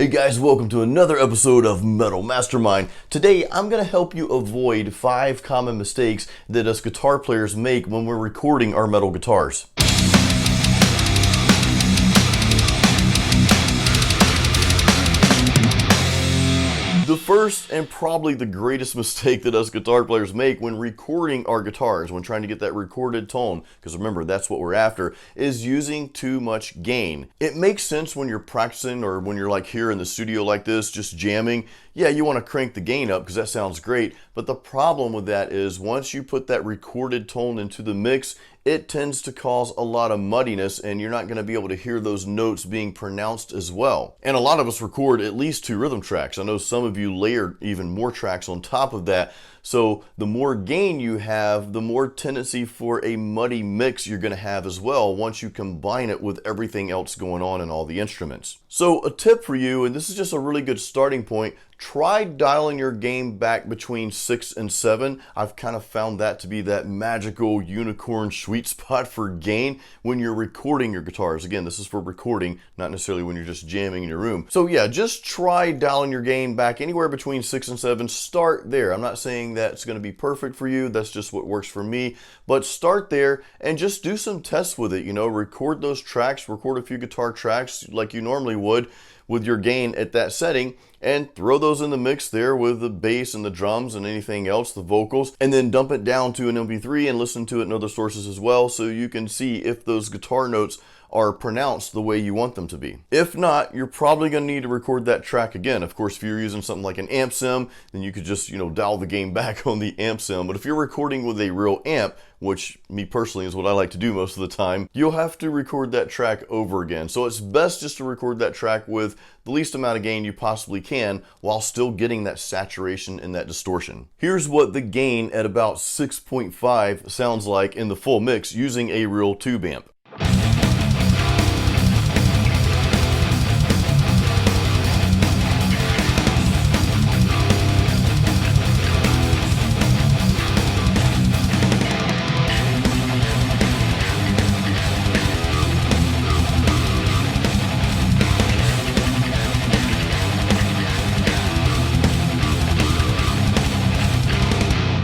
Hey guys, welcome to another episode of Metal Mastermind. Today I'm going to help you avoid 5 common mistakes that us guitar players make when we're recording our metal guitars. The first and probably the greatest mistake that us guitar players make when recording our guitars, when trying to get that recorded tone, because remember that's what we're after, is using too much gain. It makes sense when you're practicing or when you're like here in the studio like this, just jamming. Yeah, you want to crank the gain up because that sounds great, but the problem with that is once you put that recorded tone into the mix, it tends to cause a lot of muddiness and you're not going to be able to hear those notes being pronounced as well. And a lot of us record at least 2 rhythm tracks. I know some of you layer even more tracks on top of that. So the more gain you have, the more tendency for a muddy mix you're going to have as well once you combine it with everything else going on in all the instruments. So a tip for you, and this is just a really good starting point, try dialing your gain back between 6 and 7. I've kind of found that to be that magical unicorn sweet spot for gain when you're recording your guitars. Again, this is for recording, not necessarily when you're just jamming in your room. So yeah, just try dialing your gain back anywhere between 6 and 7. Start there. I'm not saying that's going to be perfect for you. That's just what works for me. But start there and just do some tests with it. You know, record those tracks, record a few guitar tracks like you normally would with your gain at that setting, and throw those in the mix there with the bass and the drums and anything else, the vocals, and then dump it down to an MP3 and listen to it in other sources as well so you can see if those guitar notes are pronounced the way you want them to be. If not, you're probably going to need to record that track again. Of course, if you're using something like an amp sim, then you could just, dial the gain back on the amp sim. But if you're recording with a real amp, which me personally is what I like to do most of the time, you'll have to record that track over again. So it's best just to record that track with the least amount of gain you possibly can while still getting that saturation and that distortion. Here's what the gain at about 6.5 sounds like in the full mix using a real tube amp.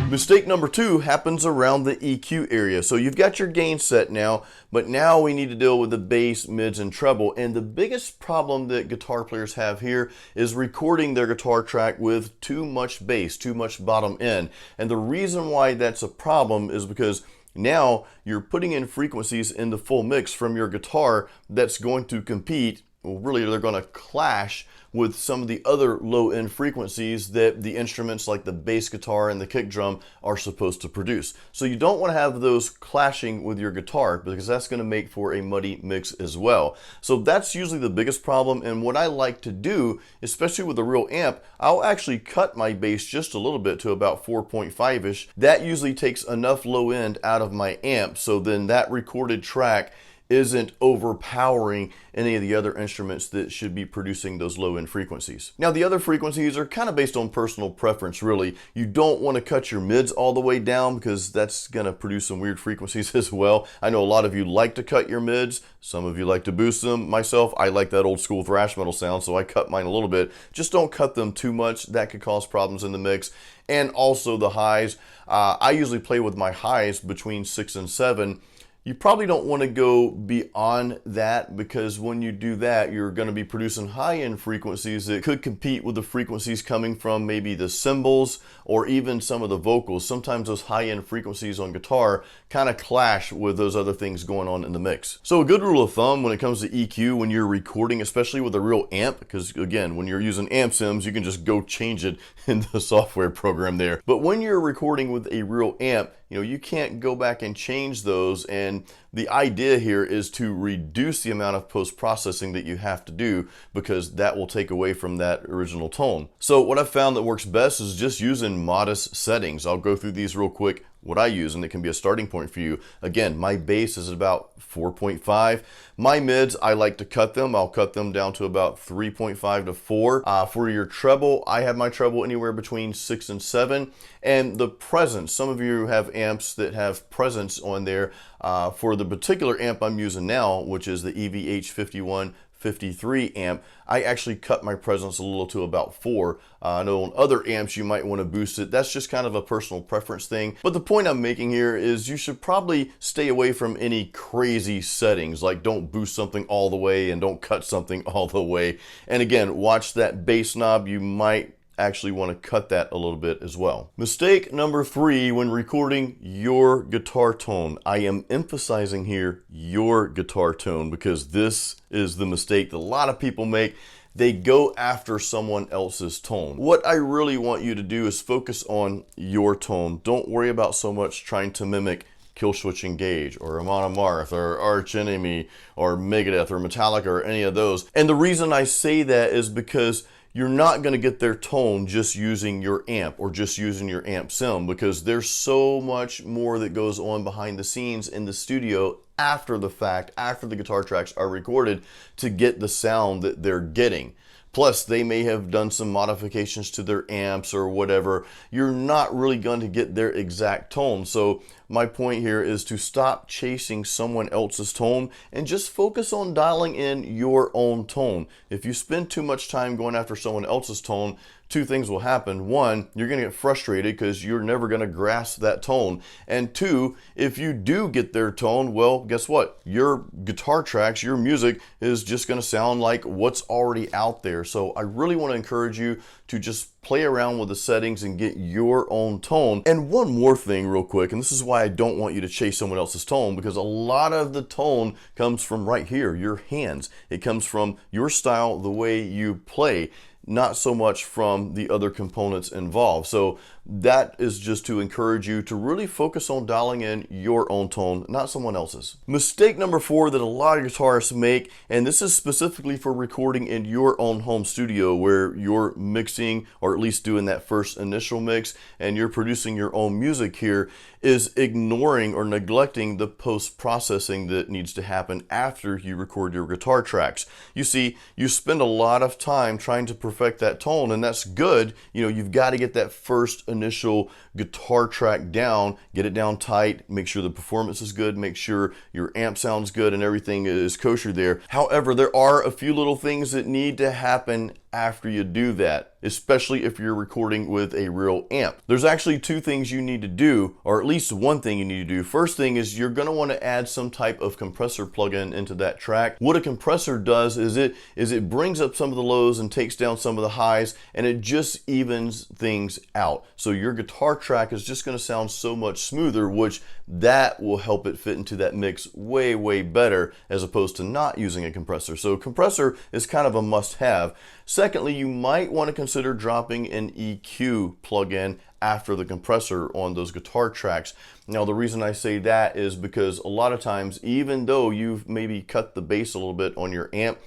Mistake number 2 happens around the EQ area. So you've got your gain set now, but now we need to deal with the bass, mids, and treble. And the biggest problem that guitar players have here is recording their guitar track with too much bass, too much bottom end. And the reason why that's a problem is because now you're putting in frequencies in the full mix from your guitar that's going to compete, well, really they're going to clash with some of the other low-end frequencies that the instruments like the bass guitar and the kick drum are supposed to produce. So you don't want to have those clashing with your guitar because that's going to make for a muddy mix as well. So that's usually the biggest problem, and what I like to do, especially with a real amp, I'll actually cut my bass just a little bit to about 4.5-ish. That usually takes enough low end out of my amp so then that recorded track isn't overpowering any of the other instruments that should be producing those low-end frequencies. Now, the other frequencies are kind of based on personal preference, really. You don't want to cut your mids all the way down because that's going to produce some weird frequencies as well. I know a lot of you like to cut your mids. Some of you like to boost them. Myself, I like that old school thrash metal sound, so I cut mine a little bit. Just don't cut them too much. That could cause problems in the mix. And also the highs. I usually play with my highs between 6 and 7. You probably don't want to go beyond that because when you do that, you're going to be producing high-end frequencies that could compete with the frequencies coming from maybe the cymbals or even some of the vocals. Sometimes those high-end frequencies on guitar kind of clash with those other things going on in the mix. So a good rule of thumb when it comes to EQ when you're recording, especially with a real amp, because again, when you're using amp sims, you can just go change it in the software program there. But when you're recording with a real amp, you can't go back and change those, and the idea here is to reduce the amount of post-processing that you have to do because that will take away from that original tone. So what I've found that works best is just using modest settings. I'll go through these real quick, what I use, and it can be a starting point for you. Again, my bass is about 4.5. My mids, I like to cut them. I'll cut them down to about 3.5 to 4. For your treble, I have my treble anywhere between 6 and 7. And the presence, some of you have amps that have presence on there. For the particular amp I'm using now, which is the EVH51 53 amp, I actually cut my presence a little to about 4. I know on other amps you might want to boost it. That's just kind of a personal preference thing. But the point I'm making here is you should probably stay away from any crazy settings, like don't boost something all the way and don't cut something all the way. And again, watch that bass knob. You might actually want to cut that a little bit as well. Mistake number 3 when recording your guitar tone. I am emphasizing here your guitar tone because this is the mistake that a lot of people make. They go after someone else's tone. What I really want you to do is focus on your tone. Don't worry about so much trying to mimic Killswitch Engage or Amon Amarth or Arch Enemy or Megadeth or Metallica or any of those. And the reason I say that is because you're not going to get their tone just using your amp or just using your amp sim, because there's so much more that goes on behind the scenes in the studio after the fact, after the guitar tracks are recorded, to get the sound that they're getting. Plus, they may have done some modifications to their amps or whatever. You're not really going to get their exact tone. So my point here is to stop chasing someone else's tone and just focus on dialing in your own tone. If you spend too much time going after someone else's tone, two things will happen. One, you're going to get frustrated because you're never going to grasp that tone. And two, if you do get their tone, well, guess what? Your guitar tracks, your music is just going to sound like what's already out there. So I really want to encourage you to just play around with the settings and get your own tone. And one more thing real quick, and this is why I don't want you to chase someone else's tone, because a lot of the tone comes from right here, your hands. It comes from your style, the way you play, not so much from the other components involved. So that is just to encourage you to really focus on dialing in your own tone, not someone else's. Mistake number 4 that a lot of guitarists make, and this is specifically for recording in your own home studio where you're mixing, or at least doing that first initial mix, and you're producing your own music here, is ignoring or neglecting the post-processing that needs to happen after you record your guitar tracks. You see, you spend a lot of time trying to perfect that tone, and that's good. You know, you've got to get that first initial guitar track down, get it down tight, make sure the performance is good, make sure your amp sounds good and everything is kosher there. However, there are a few little things that need to happen after you do that, especially if you're recording with a real amp. There's actually 2 things you need to do, or at least one thing you need to do. First thing is you're going to want to add some type of compressor plugin into that track. What a compressor does is it brings up some of the lows and takes down some of the highs, and it just evens things out. So your guitar track is just going to sound so much smoother, which that will help it fit into that mix way, way better as opposed to not using a compressor. So compressor is kind of a must-have. Secondly, you might want to consider dropping an EQ plugin after the compressor on those guitar tracks. Now, the reason I say that is because a lot of times, even though you've maybe cut the bass a little bit on your amp,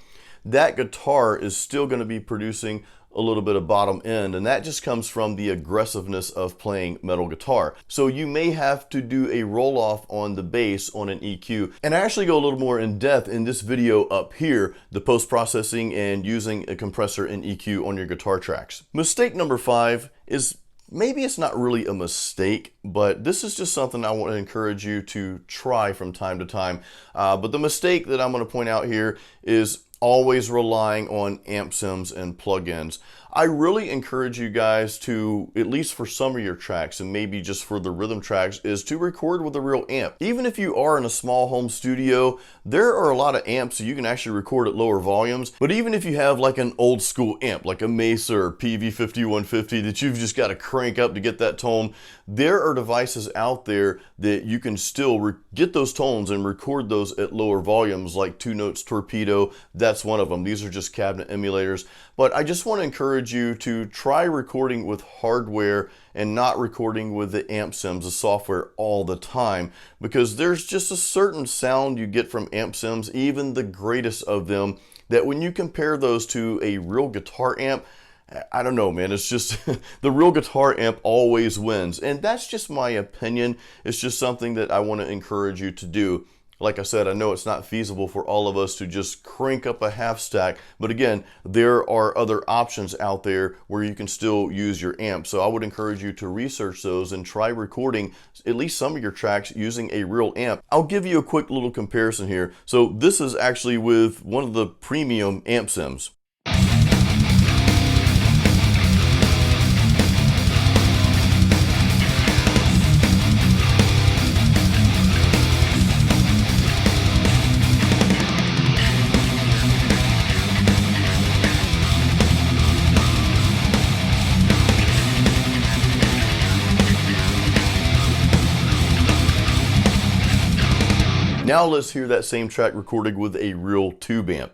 that guitar is still going to be producing a little bit of bottom end, and that just comes from the aggressiveness of playing metal guitar. So you may have to do a roll off on the bass on an EQ, and I actually go a little more in depth in this video up here, the post-processing and using a compressor and EQ on your guitar tracks. Mistake number 5 is, maybe it's not really a mistake, but this is just something I want to encourage you to try from time to time. But the mistake that I'm going to point out here is always relying on amp sims and plugins. I really encourage you guys to, at least for some of your tracks and maybe just for the rhythm tracks, is to record with a real amp. Even if you are in a small home studio, there are a lot of amps so you can actually record at lower volumes. But even if you have like an old school amp, like a Mesa or PV5150 that you've just got to crank up to get that tone, there are devices out there that you can still get those tones and record those at lower volumes, like 2 Notes Torpedo. That's one of them. These are just cabinet emulators. But I just want to encourage you to try recording with hardware and not recording with the amp sims, the software, all the time, because there's just a certain sound you get from amp sims, even the greatest of them, that when you compare those to a real guitar amp, I don't know, man, it's just the real guitar amp always wins. And that's just my opinion. It's just something that I want to encourage you to do. Like I said, I know it's not feasible for all of us to just crank up a half stack, but again, there are other options out there where you can still use your amp. So I would encourage you to research those and try recording at least some of your tracks using a real amp. I'll give you a quick little comparison here. So this is actually with one of the premium amp sims. Now let's hear that same track recorded with a real tube amp.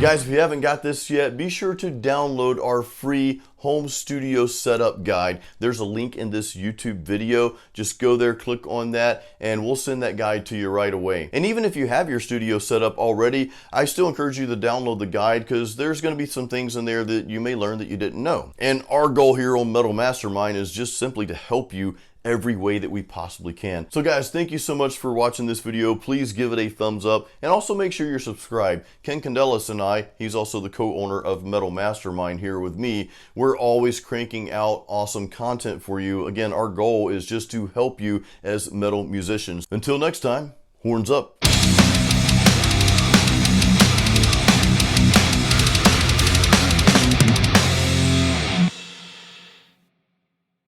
Guys, if you haven't got this yet, be sure to download our free home studio setup guide. There's a link in this YouTube video. Just go there, click on that, and we'll send that guide to you right away. And even if you have your studio set up already, I still encourage you to download the guide because there's going to be some things in there that you may learn that you didn't know. And our goal here on Metal Mastermind is just simply to help you every way that we possibly can. So guys, thank you so much for watching this video. Please give it a thumbs up and also make sure you're subscribed. Ken Candelas and I, he's also the co-owner of Metal Mastermind here with me, we're always cranking out awesome content for you. Again, our goal is just to help you as metal musicians. Until next time, horns up.